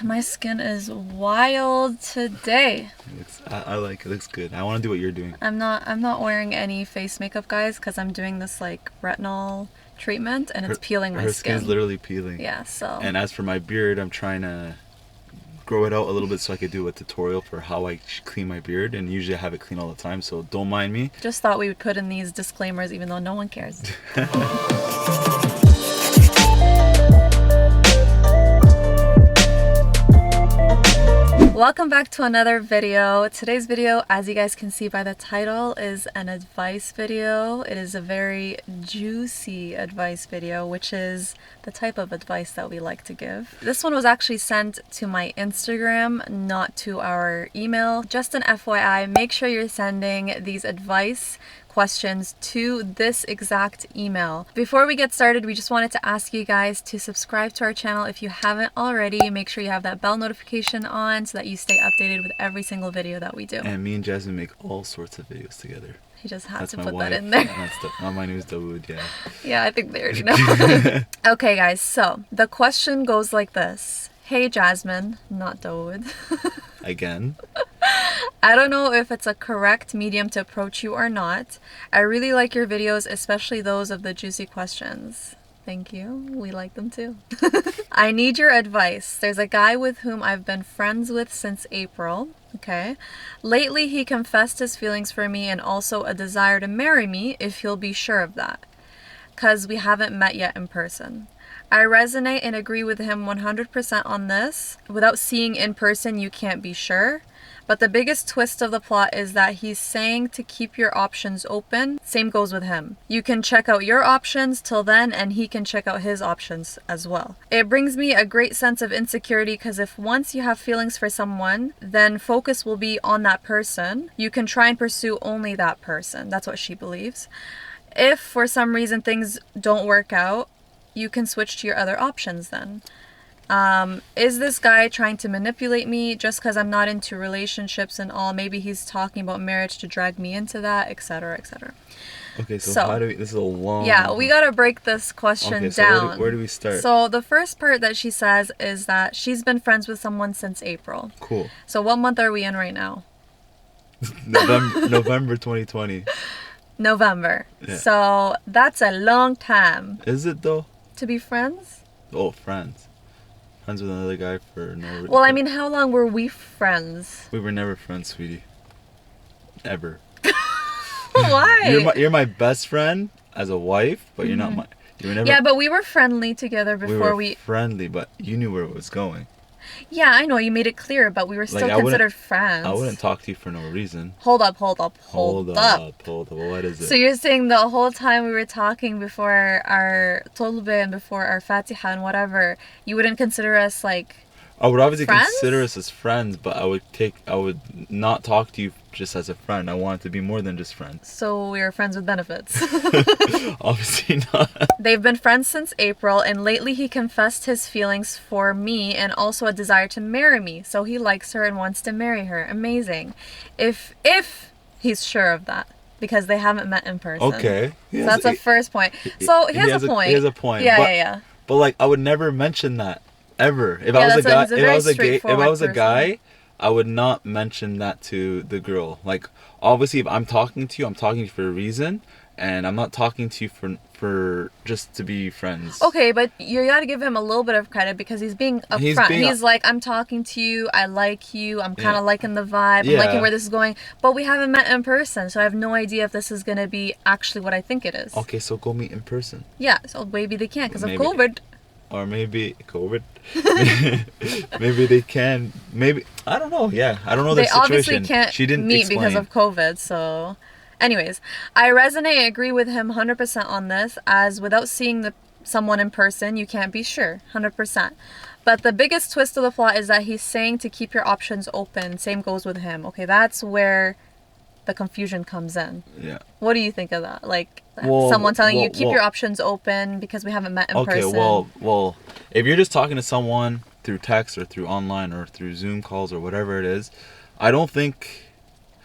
My skin is wild today. I like it. Looks good. I want to do what you're doing. I'm not wearing any face makeup, guys, because I'm doing this like retinol treatment and it's peeling my Her skin. skin's literally peeling. Yeah, so. And as for my beard, I'm trying to grow it out a little bit so I could do a tutorial for how I clean my beard, and usually I have it clean all the time, so don't mind me. Just thought we would put in these disclaimers even though no one cares. Welcome back to another video. Today's video, as you guys can see by the title, is an advice video. It is a very juicy advice video, which is the type of advice that we like to give. This one was actually sent to my Instagram, not to our email. Just an FYI, make sure you're sending these advice questions to this exact email. Before we get started, we just wanted to ask you guys to subscribe to our channel if you haven't already. Make sure you have that bell notification on so that you stay updated with every single video that we do. And me and Jasmine make all sorts of videos together. He just had That's to my put wife. that in there. My name is Dawoud, yeah. Yeah, I think they already know. Okay guys, so the question goes like this. Hey Jasmine, not Dawoud. Again. I don't know if it's a correct medium to approach you or not. I really like your videos, especially those of the juicy questions. Thank you. We like them too. I need your advice. There's a guy with whom I've been friends with since April. Okay. Lately, he confessed his feelings for me and also a desire to marry me if he'll be sure of that. 'Cause we haven't met yet in person. I resonate and agree with him 100% on this. Without seeing in person, you can't be sure. But the biggest twist of the plot is that he's saying to keep your options open. Same goes with him. You can check out your options till then, and he can check out his options as well. It brings me a great sense of insecurity because if once you have feelings for someone, then focus will be on that person. You can try and pursue only that person. That's what she believes. If for some reason things don't work out, you can switch to your other options then. Is this guy trying to manipulate me just because I'm not into relationships and all? Maybe he's talking about marriage to drag me into that, etc., etc. Okay, so how do we, this is a long... Yeah, we gotta break this question down. Where do we start? So the first part that she says is that she's been friends with someone since April. Cool. So what month are we in right now? November 2020. November. Yeah. So that's a long time. Is it though? To be friends? Oh, friends. Friends with another guy for no reason. Well, I mean, how long were we friends? We were never friends, sweetie. Ever. Why? You're my best friend as a wife, but you're not my... You were never... Yeah, but we were friendly together before we were friendly, but you knew where it was going. Yeah, I know, you made it clear, but we were still considered friends. I wouldn't talk to you for no reason. Hold up. Hold up. What is it? So you're saying the whole time we were talking before our Tolbe and before our Fatiha and whatever, you wouldn't consider us like I would obviously friends? consider us as friends, but I would not talk to you just as a friend. I want it to be more than just friends. So we were friends with benefits. Obviously not. They've been friends since April, and lately he confessed his feelings for me and also a desire to marry me. So he likes her and wants to marry her. Amazing. If he's sure of that. Because they haven't met in person. Okay. So that's the first point. So he has a point. He has a point. Yeah. But like, I would never mention that. Ever. If I was a guy, I would not mention that to the girl. Like, obviously, if I'm talking to you for a reason, and I'm not talking to you for just to be friends. Okay, but you gotta give him a little bit of credit because he's being upfront. He's like, I'm talking to you, I like you, I'm kind of liking the vibe, I'm liking where this is going, but we haven't met in person, so I have no idea if this is gonna be actually what I think it is. Okay, so go meet in person. Yeah, so maybe they can't because of COVID. Or maybe COVID. Maybe they can. Maybe I don't know. Yeah, I don't know the situation. They obviously can't she didn't meet explain. because of COVID. So, anyways, I resonate and agree with him 100% on this. As without seeing someone in person, you can't be sure 100%. But the biggest twist of the plot is that he's saying to keep your options open. Same goes with him. Okay, that's where the confusion comes in. Yeah. What do you think of that? Like someone telling you keep your options open because we haven't met in person. Okay, well, if you're just talking to someone through text or through online or through Zoom calls or whatever it is, I don't think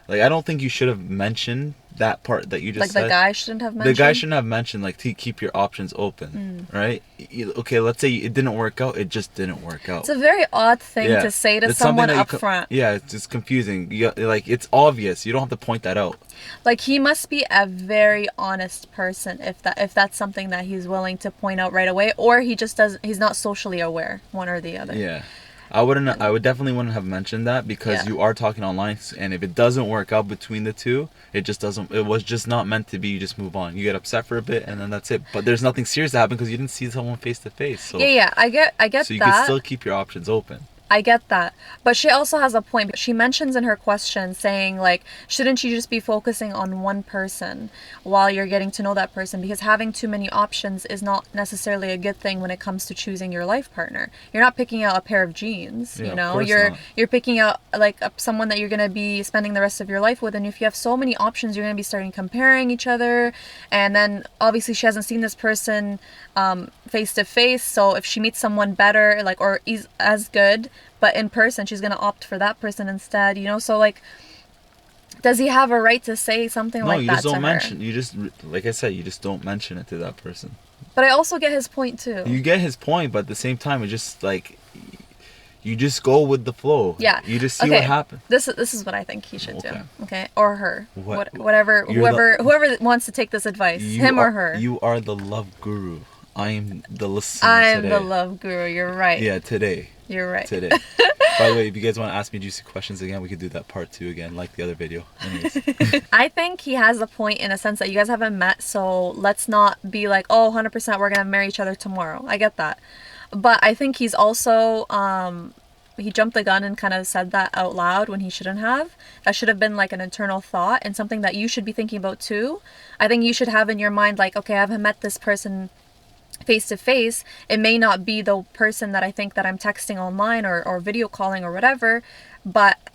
Like, I don't think you should have mentioned that part that you just said. Like, the guy shouldn't have mentioned? The guy shouldn't have mentioned, like, to keep your options open, right? Okay, let's say it didn't work out. It just didn't work out. It's a very odd thing to say to someone up front. Yeah, it's just confusing. Like, it's obvious. You don't have to point that out. Like, he must be a very honest person if that's something that he's willing to point out right away, or he's not socially aware, one or the other. Yeah. I would definitely wouldn't have mentioned that, because you are talking online, and if it doesn't work out between the two, it was just not meant to be. You just move on. You get upset for a bit, and then that's it. But there's nothing serious that happened because you didn't see someone face to face. So I get that. So you can still keep your options open. I get that. But she also has a point. She mentions in her question saying, like, shouldn't you just be focusing on one person while you're getting to know that person? Because having too many options is not necessarily a good thing when it comes to choosing your life partner. You're not picking out a pair of jeans, you know? You're picking out, like, someone that you're going to be spending the rest of your life with. And if you have so many options, you're going to be starting comparing each other. And then, obviously, she hasn't seen this person face to face. So if she meets someone better, like, or is as good, but in person, she's gonna opt for that person instead, you know? So, like, does he have a right to say something like that to her? No, you just don't mention. You just, like I said, you just don't mention it to that person. But I also get his point too. You get his point, but at the same time, it's just like, you just go with the flow. Yeah. You just see what happens. This is what I think he should do. Okay, or her. Whoever wants to take this advice, him or her. You are the love guru. I am the listener today. The love guru. You're right. Yeah, today. You're right. Today. By the way, if you guys want to ask me juicy questions again, we could do that part 2 again, like the other video. Anyways. I think he has a point in a sense that you guys haven't met, so let's not be like, oh, 100% we're going to marry each other tomorrow. I get that. But I think he's also, he jumped the gun and kind of said that out loud when he shouldn't have. That should have been like an internal thought and something that you should be thinking about too. I think you should have in your mind, like, okay, I haven't met this person face to face. It may not be the person that I think that I'm texting online or video calling or whatever,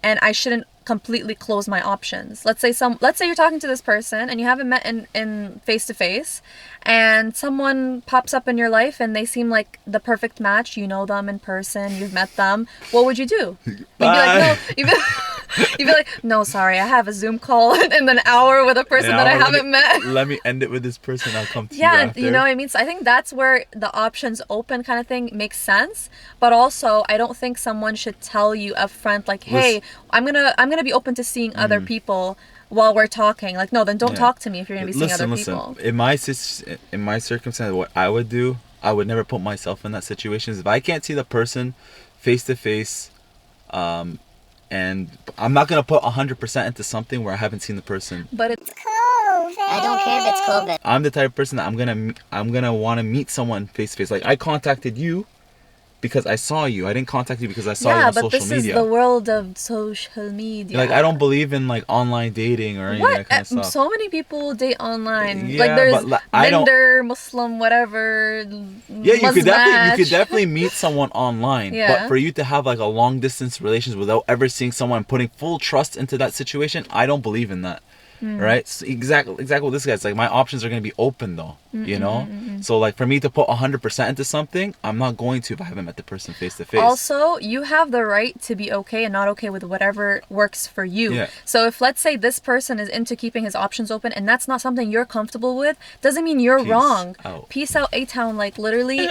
and I shouldn't completely close my options. Let's say you're talking to this person and you haven't met in face to face, and someone pops up in your life and they seem like the perfect match. You know them in person, you've met them. What would you do? You'd be like, no. You'd be like, no, sorry, I have a Zoom call in an hour with a person that I haven't met. Let me end it with this person. I'll come to you after. Yeah, you know what I mean? So I think that's where the options open kind of thing makes sense. But also, I don't think someone should tell you up front, like, hey, I'm gonna be open to seeing other people while we're talking. Like, no, then don't talk to me if you're gonna be seeing other people. In my circumstance, what I would do, I would never put myself in that situation. If I can't see the person face to face, and I'm not gonna put 100% into something where I haven't seen the person. But it's COVID. I don't care if it's COVID. I'm the type of person that I'm gonna want to meet someone face to face. Like, I contacted you because I saw you. I didn't contact you because I saw you on social media. Yeah, but this is the world of social media. Like, I don't believe in, like, online dating or any of that kind of stuff. So many people date online. Yeah, like, there's Tinder, Muslim, whatever. Yeah, you could definitely meet someone online. Yeah. But for you to have, like, a long distance relations without ever seeing someone, putting full trust into that situation, I don't believe in that. Right? So exactly what this guy's like. My options are going to be open though, you know? So, like, for me to put 100% into something, I'm not going to if I haven't met the person face to face. Also, you have the right to be okay and not okay with whatever works for you. Yeah. So if, let's say, this person is into keeping his options open and that's not something you're comfortable with, doesn't mean you're wrong. Peace out, A-Town. Like, literally.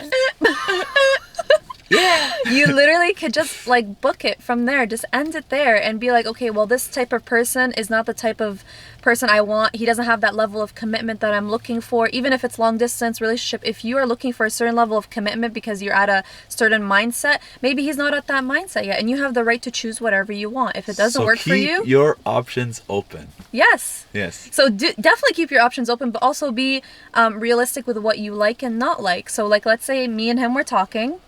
Yeah, you literally could just, like, book it from there. Just end it there and be like, okay, well, this type of person is not the type of person I want. He doesn't have that level of commitment that I'm looking for. Even if it's long distance relationship, if you are looking for a certain level of commitment because you're at a certain mindset, maybe he's not at that mindset yet, and you have the right to choose whatever you want. If it doesn't work for you, keep your options open. Yes. So definitely keep your options open, but also be realistic with what you like and not like. So, like, let's say me and him were talking.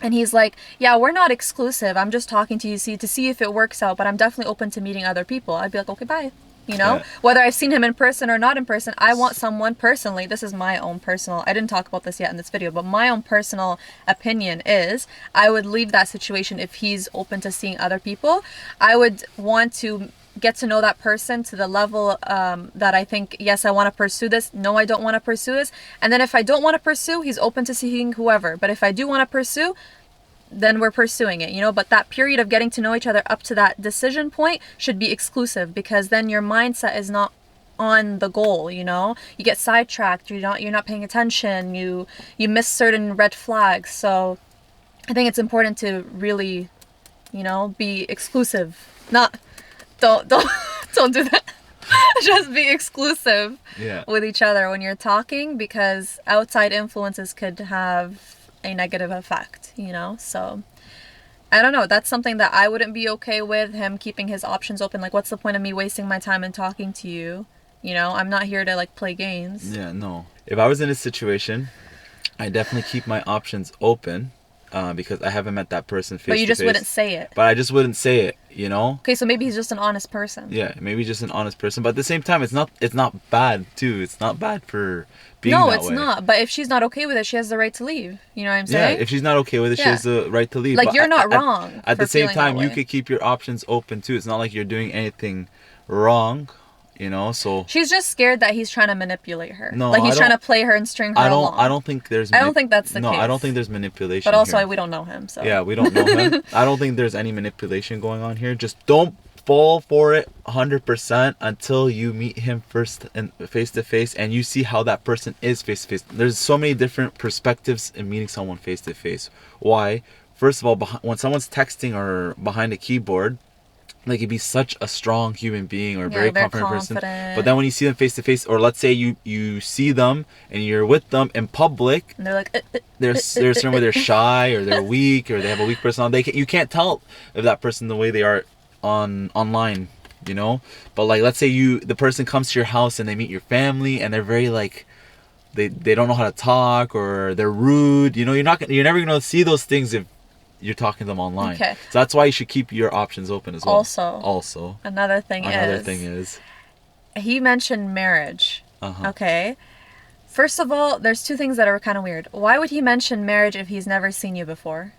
And he's like, yeah, we're not exclusive. I'm just talking to you to see if it works out, but I'm definitely open to meeting other people. I'd be like, okay, bye. You know, whether I've seen him in person or not in person, I want someone personally. This is my own personal, I didn't talk about this yet in this video, but my own personal opinion is I would leave that situation if he's open to seeing other people. I would want to get to know that person to the level that I think, yes, I want to pursue this. No, I don't want to pursue this. And then if I don't want to pursue, he's open to seeing whoever. But if I do want to pursue, then we're pursuing it, you know. But that period of getting to know each other up to that decision point should be exclusive, because then your mindset is not on the goal, you know. You get sidetracked, you're not paying attention, you miss certain red flags. So I think it's important to really, you know, be exclusive. Not don't don't do that. Just be exclusive with each other when you're talking, because outside influences could have a negative effect, you know. So I don't know, that's something that I wouldn't be okay with, him keeping his options open. Like, what's the point of me wasting my time and talking to you? You know, I'm not here to like play games. Yeah, no. If I was in a situation, I definitely keep my options open, because I haven't met that person face to face. But you just wouldn't say it. But I just wouldn't say it, you know? Okay, so maybe he's just an honest person. Yeah, maybe just an honest person. But at the same time, it's not bad too. It's not bad for being that way. No, it's not. But if she's not okay with it, she has the right to leave. You know what I'm saying? Yeah, if she's not okay with it, she has the right to leave. Like, but you're not wrong. At the same time, you could keep your options open too. It's not like you're doing anything wrong. You know, so she's just scared that he's trying to manipulate her. No, like he's trying to play her and string her along. I don't think there's. I don't think that's the case. No, I don't think there's manipulation. But also, here. We don't know him, so yeah, we don't know him. I don't think there's any manipulation going on here. Just don't fall for it 100% until you meet him first and face to face, and you see how that person is face to face. There's so many different perspectives in meeting someone face to face. Why? First of all, when someone's texting or behind a keyboard, they could be such a strong human being or a very confident person. But then when you see them face to face, or let's say you see them and you're with them in public, and they're like, there's certain way they're shy or they're weak or they have a weak personality. You can't tell if that person the way they are online, you know. But like, let's say the person comes to your house and they meet your family and they're very like, they don't know how to talk or they're rude. You know, you're never gonna see those things if you're talking to them online. Okay. So that's why you should keep your options open as well. Also. Another thing is he mentioned marriage. Okay. First of all, there's two things that are kind of weird. Why would he mention marriage if he's never seen you before?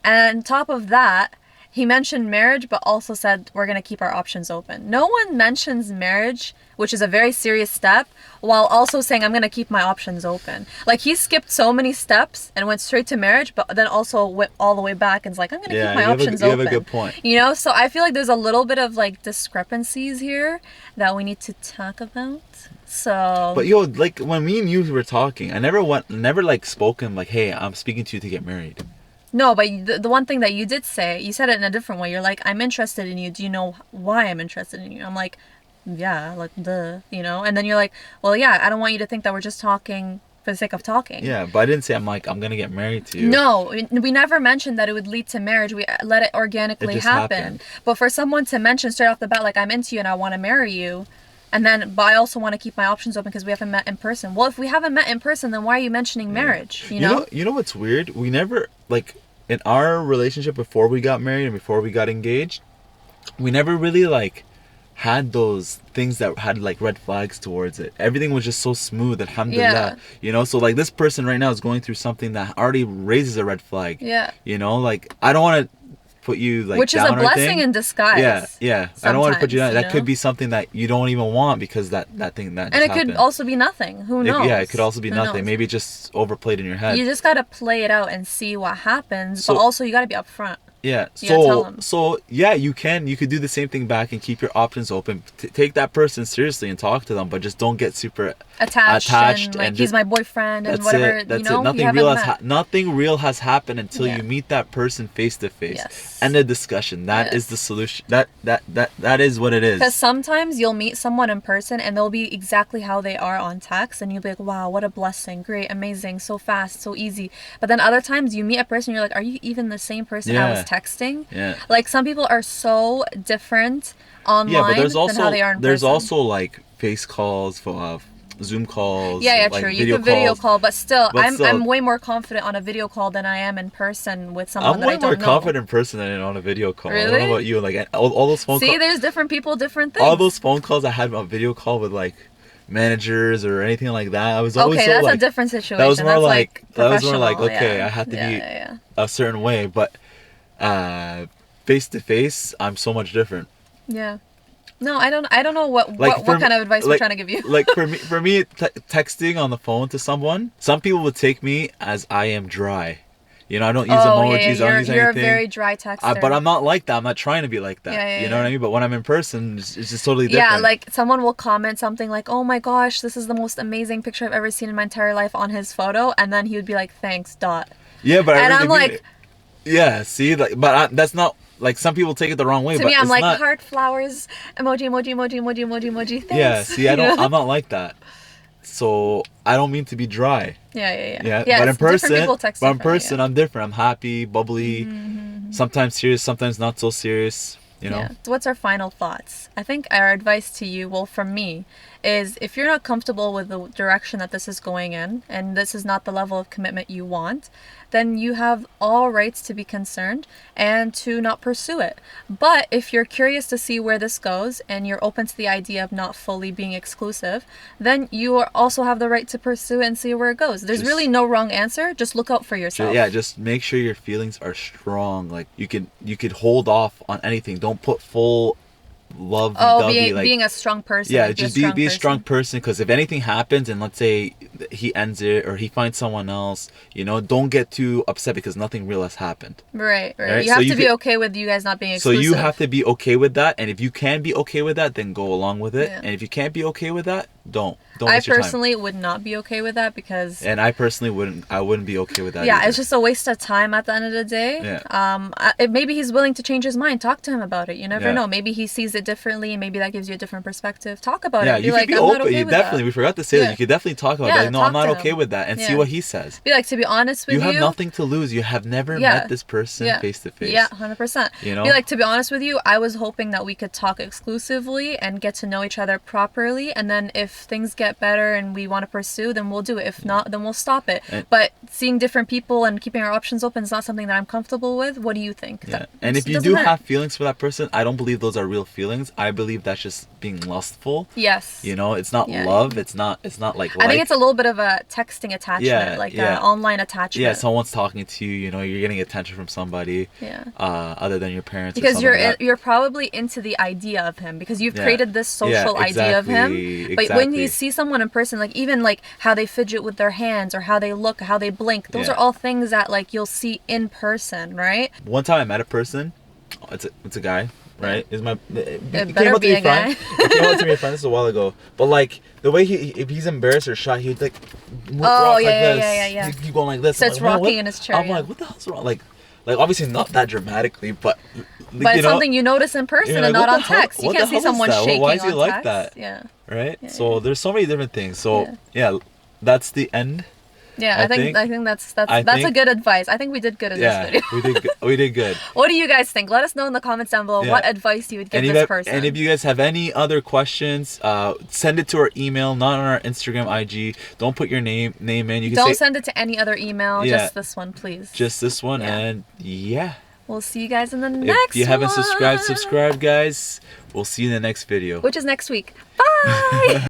And on top of that, he mentioned marriage, but also said we're going to keep our options open. No one mentions marriage, which is a very serious step, while also saying I'm going to keep my options open. Like, he skipped so many steps and went straight to marriage, but then also went all the way back and is like, I'm going to keep my options open. You have a good point. You know, so I feel like there's a little bit of like discrepancies here that we need to talk about. So, but yo, like when me and you were talking, I never like spoken like, hey, I'm speaking to you to get married. No, but the one thing that you did say, you said it in a different way. You're like, I'm interested in you. Do you know why I'm interested in you? I'm like, yeah, like, duh, you know? And then you're like, well, yeah, I don't want you to think that we're just talking for the sake of talking. Yeah, but I didn't say I'm going to get married to you. No, we never mentioned that it would lead to marriage. We let it organically happen. But for someone to mention straight off the bat, like, I'm into you and I want to marry you, but I also want to keep my options open because we haven't met in person. Well, if we haven't met in person, then why are you mentioning marriage? You know? You know what's weird? We never, like, in our relationship before we got married and before we got engaged, we never really like had those things that had like red flags towards it. Everything was just so smooth, alhamdulillah. You know, so like this person right now is going through something that already raises a red flag. You know, like I don't want to put you like which is down a blessing in disguise. I don't want to put you down. That could be something that you don't even want because that thing that just and it happened. could also be nothing. Who knows? It could also be nothing. Maybe just overplayed in your head. You just gotta play it out and see what happens, but also you gotta be upfront. Yeah. So yeah, you could do the same thing back and keep your options open. Take that person seriously and talk to them, but just don't get super attached and he's my boyfriend and whatever. That's it. Nothing real has happened until you meet that person face to face. End of discussion. That is the solution. That is what it is. Because sometimes you'll meet someone in person and they'll be exactly how they are on text, and you'll be like, wow, what a blessing, great, amazing, so fast, so easy. But then other times you meet a person, you're like, are you even the same person I was texting? Like, some people are so different online than how they are in person. There's also like face calls, Zoom calls. Like true. You can video call, but still, I'm way more confident on a video call than I am in person with someone that I don't know. I'm way more confident in person than on a video call. Really? I don't know about you. Like all those phone calls. See, there's different people, different things. All those phone calls I had on video call with like managers or anything like that, I was always okay. That's a different situation. That was more like okay, I have to be a certain way, but face to face, I'm so much different. Yeah. No, I don't know what kind of advice we're trying to give you. Like for me, texting on the phone to someone, some people would take me as I am dry. You know, I don't use emojis. I don't use you're anything. a very dry texter. But I'm not like that. I'm not trying to be like that. You know what I mean? But when I'm in person, it's just totally different. Yeah, like someone will comment something like, "Oh my gosh, this is the most amazing picture I've ever seen in my entire life" on his photo, and then he would be like, "Thanks, dot." Yeah, but and I really I'm like, yeah, see, like, but that's not like some people take it the wrong way. To but me, I'm like not... heart, flowers, emoji, emoji, emoji, emoji, emoji, emoji. Thanks. Yeah, see, I'm not like that. So I don't mean to be dry. Yeah. But in person, I'm different. I'm happy, bubbly, sometimes serious, sometimes not so serious. You know? Yeah. So what's our final thoughts? I think our advice to you, well, from me, is if you're not comfortable with the direction that this is going in, and this is not the level of commitment you want, then you have all rights to be concerned and to not pursue it. But if you're curious to see where this goes and you're open to the idea of not fully being exclusive, then you also have the right to pursue it and see where it goes. There's really no wrong answer. Just look out for yourself. Just make sure your feelings are strong. Like you could hold off on anything. Don't put full love being a strong person. Yeah, just be a strong person, because if anything happens and let's say he ends it or he finds someone else, you know, don't get too upset because nothing real has happened. Right. You have to be okay with you guys not being exclusive. So you have to be okay with that, and if you can be okay with that, then go along with it. And if you can't be okay with that, don't I personally would not be okay with that, because I personally wouldn't be okay with that yeah either. It's just a waste of time at the end of the day. Maybe he's willing to change his mind. Talk to him about it. You never know. Maybe he sees it differently, and maybe that gives you a different perspective. Talk about it. You like, be I'm open. not okay You with definitely that. We forgot to say that. You could definitely talk about that. No, I'm not okay with that, and see what he says. Be like, to be honest with you, you have nothing to lose. You have never met this person face to face. 100%. You know, be like, to be honest with you, I was hoping that we could talk exclusively and get to know each other properly, and then if things get better and we want to pursue, then we'll do it. If not, then we'll stop it. But seeing different people and keeping our options open is not something that I'm comfortable with. What do you think? And if you do have feelings for that person, I don't believe those are real feelings. I believe that's just being lustful. Yes. You know, it's not love. It's not like I think it's a little bit of a texting attachment, an online attachment. Yeah, someone's talking to you, you know, you're getting attention from somebody other than your parents, because you're probably into the idea of him, because you've created this social idea of him. But when you see someone in person, like even like how they fidget with their hands or how they look, how they blink, those are all things that like you'll see in person, right? One time I met a person, it's a guy, right? Is my it better be a guy. He came up to me a friend, this was a while ago, but like the way if he's embarrassed or shy, he'd like rock like this. He'd keep going like this. Starts rocking in his chair. I'm like, what the hell's wrong? Like obviously not that dramatically, but it's something you notice in person and not on text. You can't see someone shaking. Why is he on like text? that? Yeah. Right. So there's so many different things. So that's the end. Yeah, I think that's a good advice. I think we did good in this video. we did good. What do you guys think? Let us know in the comments down below what advice you would give this person. And if you guys have any other questions, send it to our email, not on our Instagram, IG. Don't put your name in. You can don't send it to any other email. Just this one, please. Just this one, and we'll see you guys in the next one. If you haven't subscribe, guys. We'll see you in the next video, which is next week. Bye.